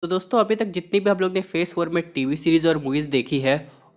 तो दोस्तों अभी तक जितनी भी हम लोग ने फेज 4 में टीवी सीरीज और मूवीज देखी है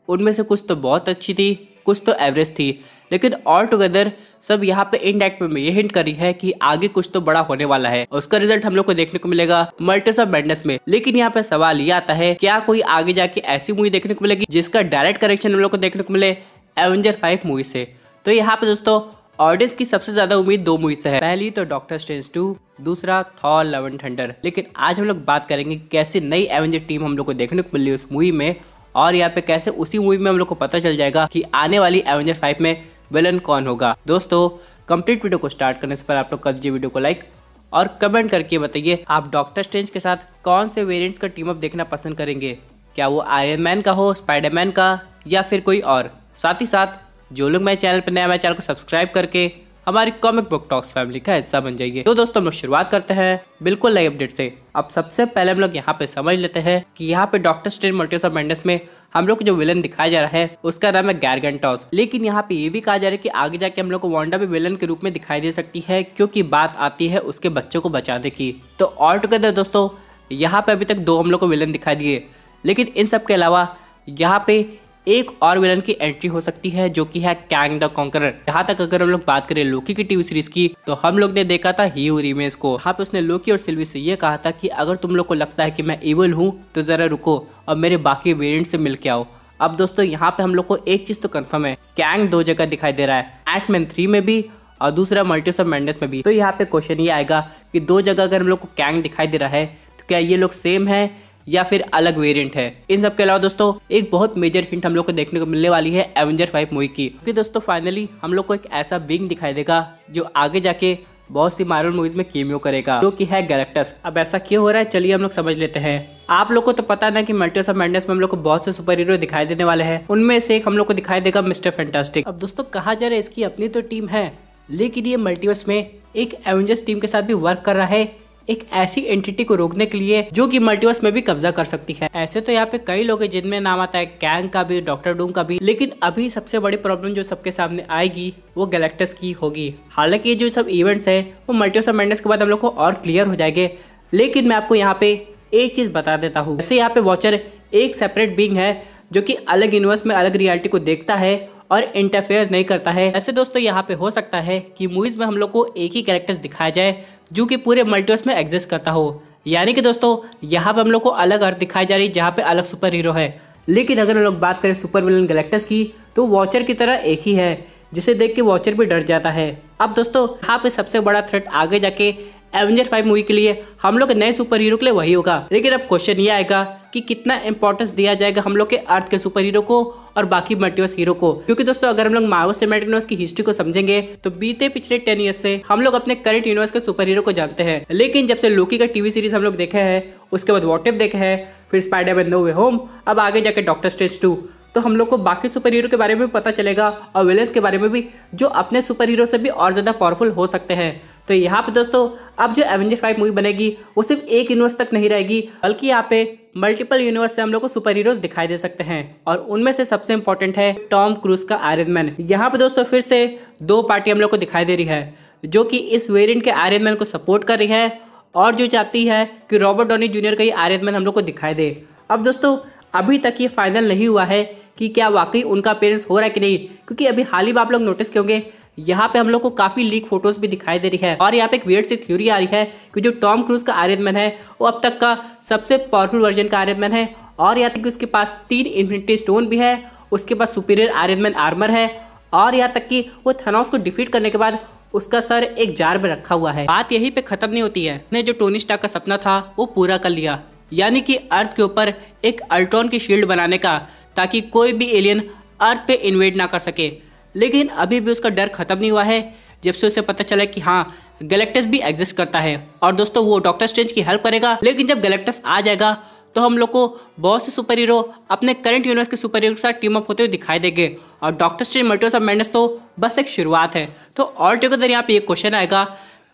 उनमें से कुछ तो बहुत अच्छी थी, कुछ तो एवरेज थी, लेकिन ऑल टुगेदर सब यहाँ पे इनडायरेक्ट में ये हिंट करी है कि आगे कुछ तो बड़ा होने वाला है। उसका रिजल्ट हम लोग को देखने को मिलेगा मल्टीवर्स ऑफ मैडनेस में। लेकिन यहाँ पे सवाल ये आता है, क्या कोई आगे जाके ऐसी मूवी देखने को मिलेगी जिसका डायरेक्ट कनेक्शन हम लोग को देखने को मिले एवेंजर 5 मूवी से? तो यहाँ पे दोस्तों ऑडियंस की सबसे ज्यादा उम्मीद दो मूवी से है। पहली तो डॉक्टर स्ट्रेंज 2, दूसरा थॉर लव एंड थंडर। लेकिन आज हम लोग बात करेंगे कैसे नई एवेंजर टीम हम लोग को देखने को मिली उस मूवी में, और यहाँ पे कैसे उसी मूवी में हम लोग को पता चल जाएगा कि आने वाली एवेंजर 5 में विलन कौन होगा। दोस्तों कंप्लीट वीडियो को स्टार्ट करने से पहले आप लोग कर दीजिए वीडियो को लाइक और कमेंट करके बताइए आप डॉक्टर स्ट्रेंज के साथ कौन से वेरिएंट्स का टीम अप देखना पसंद करेंगे। क्या वो आयरन मैन का हो, स्पाइडरमैन का, या फिर कोई और। साथ ही साथ जो लोग मेरे चैनल पर नया, मेरे चैनल को सब्सक्राइब करके हमारी कॉमिक बुक टॉक्स फैमिली का हिस्सा बन जाइए। तो दोस्तों हम लोग शुरुआत करते हैं बिल्कुल नई अपडेट से। अब सबसे पहले हम लोग यहाँ पे समझ लेते हैं कि यहाँ पे doctor strange multiverse of madness में हम लोग को जो विलन दिखाया जा रहा है उसका नाम है गारगेंटॉस। लेकिन यहाँ पे ये भी कहा जा रहा है कि आगे जाके हम लोग को वांडा भी विलन के रूप में दिखाई दे सकती है, क्योंकि बात आती है उसके बच्चों को बचाने की। तो ऑल टुगेदर दोस्तों यहाँ पे अभी तक दो हम लोग को विलन दिखाई दिए, लेकिन इन सब के अलावा यहाँ पे एक और विलन की एंट्री हो सकती है जो कि है कैंग द कॉन्करर। यहाँ तक अगर हम लोग बात करें लोकी की टीवी सीरीज की, तो हम लोग ने देखा था हीयू रीमेज को। यहाँ पे उसने लोकी और सिल्वी से ये कहा था कि अगर तुम लोग को लगता है कि मैं इविल हूँ तो जरा रुको और मेरे बाकी वेरिएंट से मिल के आओ। अब दोस्तों यहाँ पे हम लोग को एक चीज तो कंफर्म है, कैंग दो जगह दिखाई दे रहा है, एंटमैन 3 में भी और दूसरा मल्टीवर्स ऑफ मैडनेस में भी। तो यहाँ पे क्वेश्चन ये आएगा कि दो जगह अगर हम लोग को कैंग दिखाई दे रहा है तो क्या ये लोग सेम है या फिर अलग वेरिएंट है। इन सब के अलावा दोस्तों एक बहुत मेजर हिंट हम लोग को देखने को मिलने वाली है एवेंजर 5 मूवी की, क्योंकि दोस्तों फाइनली हम लोग को एक ऐसा बीइंग दिखाई देगा जो आगे जाके बहुत सी मार्वल मूवीज में कैमियो करेगा, जो कि है गैलेक्टस। अब ऐसा क्यों हो रहा है चलिए हम लोग समझ लेते हैं। आप लोग को तो पता ना कि मल्टीवर्स ऑफ मैडनेस में हम लोग को बहुत से सुपर हीरो दिखाई देने वाले हैं, उनमें से एक हम लोग को दिखाई देगा मिस्टर फैंटास्टिक। अब दोस्तों कहा जा रहा है इसकी अपनी तो टीम है, लेकिन ये मल्टीवर्स में एक एवेंजर्स टीम के साथ भी वर्क कर रहा है, एक ऐसी एंटिटी को रोकने के लिए जो कि मल्टीवर्स में भी कब्जा कर सकती है। ऐसे तो यहाँ पे कई लोग हैं जिनमें नाम आता है कैंग का भी, डॉक्टर डूम का भी, लेकिन अभी सबसे बड़ी प्रॉब्लम जो सबके सामने आएगी वो गैलेक्टस की होगी। हालांकि ये जो सब इवेंट्स है वो मल्टीवर्स ऑफ मैडनेस के बाद हम लोग को और क्लियर हो जाएंगे, लेकिन मैं आपको यहाँ पे एक चीज बता देता हूँ। जैसे यहाँ पे वॉचर एक सेपरेट बीइंग है जो कि अलग यूनिवर्स में अलग रियलिटी को देखता है और इंटरफेयर नहीं करता है। ऐसे दोस्तों यहाँ पे हो सकता है कि मूवीज में हम लोग को एक ही कैरेक्टर्स दिखाया जाए जो कि पूरे मल्टीवर्स में एग्जिस्ट करता हो। यानी कि दोस्तों यहाँ पे हम लोग को अलग अर्थ दिखाई जा रही है जहाँ पे अलग सुपर हीरो है। लेकिन अगर हम लोग बात करें सुपर विलन गैलेक्टस की, तो वॉचर की तरह एक ही है, जिसे देख के वॉचर भी डर जाता है। अब दोस्तों यहाँ पे सबसे बड़ा थ्रेट आगे जाके एवेंजर 5 मूवी के लिए हम लोग नए सुपर हीरो के लिए वही होगा। लेकिन अब क्वेश्चन ये आएगा कि कितना इंपॉर्टेंस दिया जाएगा हम लोग के अर्थ के सुपर हीरो को और बाकी मल्टीवर्स हीरो को। क्योंकि दोस्तों अगर हम लोग मार्वल सिनेमैटिक यूनिवर्स की हिस्ट्री को समझेंगे तो बीते पिछले 10 ईयर्स से हम लोग अपने करंट यूनिवर्स के सुपर हीरो को जानते हैं, लेकिन जब से लोकी का टीवी सीरीज हम लोग देखे हैं, उसके बाद व्हाट इफ देखे हैं, फिर स्पाइडरमैन नो वे होम, अब आगे जाके डॉक्टर स्ट्रेंज 2, तो हम लोग को बाकी सुपर हीरो के बारे में पता चलेगा और विलेंस के बारे में भी, जो अपने सुपर हीरो से भी और ज्यादा पावरफुल हो सकते हैं। तो यहाँ पे दोस्तों अब जो एवेंजर 5 मूवी बनेगी वो सिर्फ एक यूनिवर्स तक नहीं रहेगी, बल्कि यहाँ पे मल्टीपल यूनिवर्स से हम लोग को सुपर हीरोज दिखाई दे सकते हैं, और उनमें से सबसे इंपॉर्टेंट है टॉम क्रूज का आयरन मैन। यहाँ पे दोस्तों फिर से दो पार्टी हम लोग को दिखाई दे रही है जो कि इस वेरिएंट के आयरन मैन को सपोर्ट कर रही है और जो चाहती है कि रॉबर्ट डॉनी जूनियर का ही आयरन मैन हम लोग को दिखाई दे। अब दोस्तों अभी तक ये फाइनल नहीं हुआ है कि क्या वाकई उनका अपीयरेंस हो रहा है कि नहीं, क्योंकि अभी हाल ही में आप लोग नोटिस किए यहाँ पे हम लोग को काफी लीक फोटोज भी दिखाई दे रही है, और यहाँ पे एक वियर्ड सी थ्योरी आ रही है कि जो टॉम क्रूज का आयरन मैन है वो अब तक का सबसे पावरफुल वर्जन का आयरन मैन है, और यहाँ तक कि उसके पास 3 इन्फिनिटी स्टोन भी है, उसके पास सुपीरियर आयरन मैन आर्मर है, और यहाँ तक कि वो थैनोस को डिफीट करने के बाद उसका सर एक जार में रखा हुआ है। बात यहीं पे खत्म नहीं होती है, ने जो टोनी स्टार्क का सपना था वो पूरा कर लिया, यानी कि अर्थ के ऊपर एक अल्ट्रॉन की शील्ड बनाने का, ताकि कोई भी एलियन अर्थ पे इन्वेड ना कर सके। लेकिन अभी भी उसका डर खत्म नहीं हुआ है जब से उसे पता चला कि हाँ गैलेक्टस भी एग्जिस्ट करता है, और दोस्तों वो डॉक्टर स्ट्रेंज की हेल्प करेगा। लेकिन जब गैलेक्टस आ जाएगा तो हम लोग को बहुत से सुपर हीरो अपने करंट यूनिवर्स के सुपर हीरो के साथ टीम अप होते हुए दिखाई देंगे, और doctor strange multiverse of madness तो बस एक शुरुआत है। तो ऑल टुगेदर यहाँ पे एक क्वेश्चन आएगा,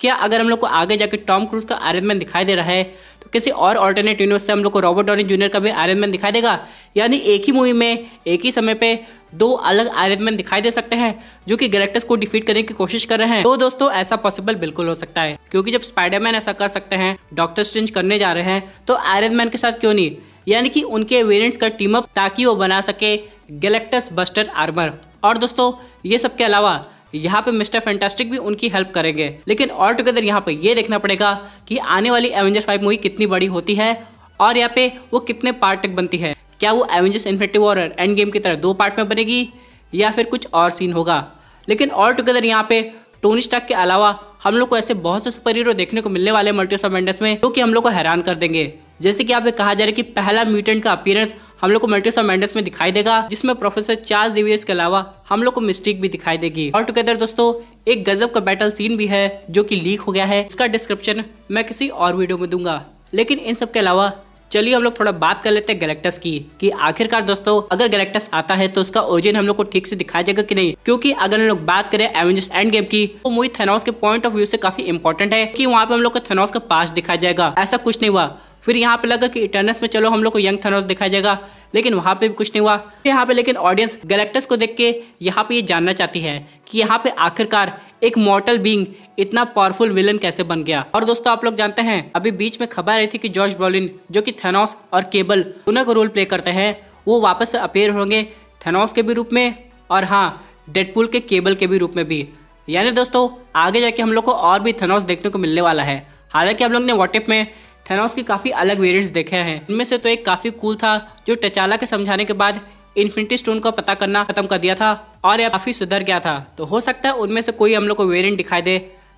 क्या अगर हम लोग को आगे जाके टॉम क्रूज का आयरन मैन दिखाई दे रहा है तो किसी और ऑल्टरनेट यूनिवर्स से हम लोग को रॉबर्ट डॉनी जूनियर का भी आयरन मैन दिखाई देगा? यानी एक ही मूवी में एक ही समय पे दो अलग आयरन मैन दिखाई दे सकते हैं जो कि गैलेक्टस को डिफीट करने की कोशिश कर रहे हैं। तो दोस्तों ऐसा पॉसिबल बिल्कुल हो सकता है, क्योंकि जब स्पाइडरमैन ऐसा कर सकते हैं, डॉक्टर स्ट्रेंज करने जा रहे हैं, तो आयरन मैन के साथ क्यों नहीं। यानी कि उनके वेरिएंट्स का टीम अप ताकि वो बना सके गैलेक्टस बस्टर आर्मर। और दोस्तों ये सब के अलावा यहाँ पे मिस्टर फैंटास्टिक भी उनकी हेल्प करेंगे। लेकिन ऑल टुगेदर यहाँ पे ये देखना पड़ेगा कि आने वाली एवेंजर्स 5 मूवी कितनी बड़ी होती है और यहाँ पे वो कितने पार्ट तक बनती है। क्या वो Avengers infinity war end game की तरह 2 पार्ट में बनेगी या फिर कुछ और सीन होगा। लेकिन ऑल टुगेदर यहाँ पे टोनी स्टार्क के अलावा हम लोग को ऐसे बहुत से सुपर हीरो देखने को मिलने वाले मल्टीवर्स ऑफ मैडनेस में, जो कि हम लोग को हैरान कर देंगे। जैसे कि यहाँ पे कहा जा रहा है कि पहला म्यूटेंट का अपीयरेंस हम लोग को मल्टीवर्स ऑफ मैडनेस में दिखाई देगा, जिसमें प्रोफेसर चार्ल्स ज़ेवियर के अलावा हम लोग को मिस्टिक भी दिखाई देगी। ऑल टुगेदर दोस्तों एक गजब का बैटल सीन भी है जो कि लीक हो गया है, इसका डिस्क्रिप्शन मैं किसी और वीडियो में दूंगा। लेकिन इन सब के अलावा चलिए हम लोग थोड़ा बात कर लेते हैं गैलेक्टस की, कि आखिरकार दोस्तों अगर गैलेक्टस आता है तो उसका ओरिजिन हम लोग को ठीक से दिखाया जाएगा कि नहीं। क्योंकि अगर हम लोग बात करें एवेंजर्स एंड गेम की, तो मूवी थैनोस के पॉइंट ऑफ व्यू से काफी इंपॉर्टेंट है कि वहाँ पे हम लोग को थैनोस का पास्ट दिखाया जाएगा। ऐसा कुछ नहीं हुआ। फिर यहाँ पे लगा कि इटर्नल्स में चलो हम लोग को यंग थैनोस दिखाया जाएगा, लेकिन वहाँ पे भी कुछ नहीं हुआ। यहाँ पे लेकिन ऑडियंस गैलेक्टस को देख के यहाँ पे ये जानना चाहती है कि यहाँ पे आखिरकार एक मॉर्टल बीइंग इतना पावरफुल विलन कैसे बन गया। और दोस्तों आप लोग जानते हैं अभी बीच में खबर आई थी कि जॉश ब्रॉलिन जो कि थैनोस और केबल दोनों का रोल प्ले करते हैं, वो वापस से अपीयर होंगे थैनोस के भी रूप में और हाँ डेडपूल के केबल के भी रूप में भी। यानी दोस्तों आगे जाके हम लोग को और भी थैनोस देखने को मिलने वाला है। हालांकि हम लोग ने व्हाट इफ में थैनोस की काफ़ी अलग वेरिएंट्स देखे हैं। इनमें से तो एक काफ़ी कूल था जो टचाला के समझाने के बाद इन्फिनिटी स्टोन का पता करना खत्म कर दिया था और यह काफ़ी सुधर गया था। तो हो सकता है उनमें से कोई हम लोग को वेरिएंट दिखाई दे।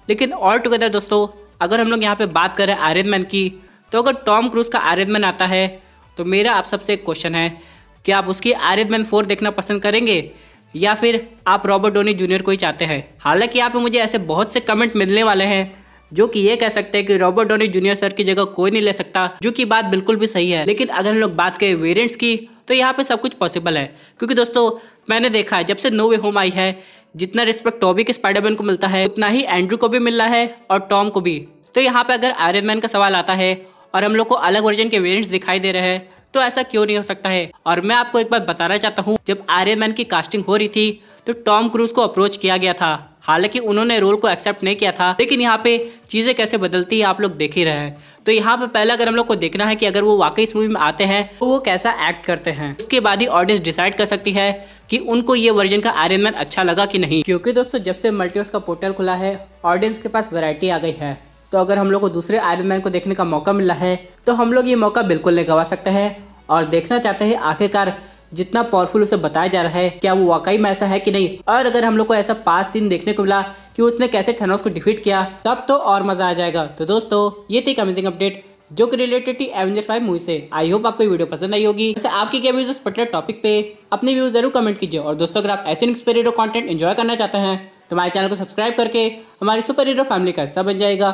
लेकिन ऑल टुगेदर दोस्तों अगर हम लोग यहाँ पे बात करें आयरन मैन की, तो अगर टॉम क्रूज का आयरन मैन आता है तो मेरा आप सबसे एक क्वेश्चन है कि आप उसकी आयरन मैन 4 देखना पसंद करेंगे या फिर आप रॉबर्ट डॉनी जूनियर को ही चाहते हैं। हालांकि यहाँ पे मुझे ऐसे बहुत से कमेंट मिलने वाले हैं जो कि ये कह सकते हैं कि रॉबर्ट डॉनी जूनियर सर की जगह कोई नहीं ले सकता, जो कि बात बिल्कुल भी सही है। लेकिन अगर हम लोग बात करें वेरिएंट्स की, तो यहाँ पे सब कुछ पॉसिबल है। क्योंकि दोस्तों मैंने देखा है जब से नो वे होम आई है, जितना रिस्पेक्ट टॉबी के स्पाइडरमैन को मिलता है उतना ही एंड्रू को भी मिल रहा है और टॉम को भी। तो यहाँ पे अगर आयरन मैन का सवाल आता है और हम लोग को अलग वर्जन के वेरिएंट्स दिखाई दे रहे हैं, तो ऐसा क्यों नहीं हो सकता है। और मैं आपको एक बात बताना चाहता हूँ, जब आयरन मैन की कास्टिंग हो रही थी तो टॉम क्रूज को अप्रोच किया गया था। हालांकि उन्होंने रोल को एक्सेप्ट नहीं किया था, लेकिन यहाँ पे चीज़ें कैसे बदलती है आप लोग देख ही रहे हैं। तो यहाँ पे पहले अगर हम लोग को देखना है कि अगर वो वाकई इस मूवी में आते हैं तो वो कैसा एक्ट करते हैं, उसके बाद ही ऑडियंस डिसाइड कर सकती है कि उनको ये वर्जन का आयरन मैन अच्छा लगा कि नहीं। क्योंकि दोस्तों जब से मल्टीवर्स का पोर्टल खुला है ऑडियंस के पास वैरायटी आ गई है। तो अगर हम लोग को दूसरे आयरन मैन को देखने का मौका मिला है तो हम लोग ये मौका बिल्कुल नहीं गवा सकते हैं और देखना चाहते हैं आखिरकार जितना पावरफुल उसे बताया जा रहा है क्या वो वाकई में ऐसा है कि नहीं। और अगर हम लोग को ऐसा पास सीन देखने को मिला कि उसने कैसे थैनोस को डिफीट किया, तब तो और मजा आ जाएगा। तो दोस्तों ये थी एक अमेजिंग अपडेट जो कि रिलेटेड थी एवेंजर्स 5 मूवी से। आई होप आपको वीडियो पसंद आई होगी। वैसे आपकी क्या व्यूज इस पर्टिकुलर टॉपिक पे, अपने व्यूज जरूर कमेंट कीजिए। और दोस्तों अगर आप ऐसे सुपर हीरो कंटेंट एंजॉय करना चाहते हैं तो हमारे चैनल को सब्सक्राइब करके हमारी सुपर हीरो फैमिली का हिस्सा बन जाएगा।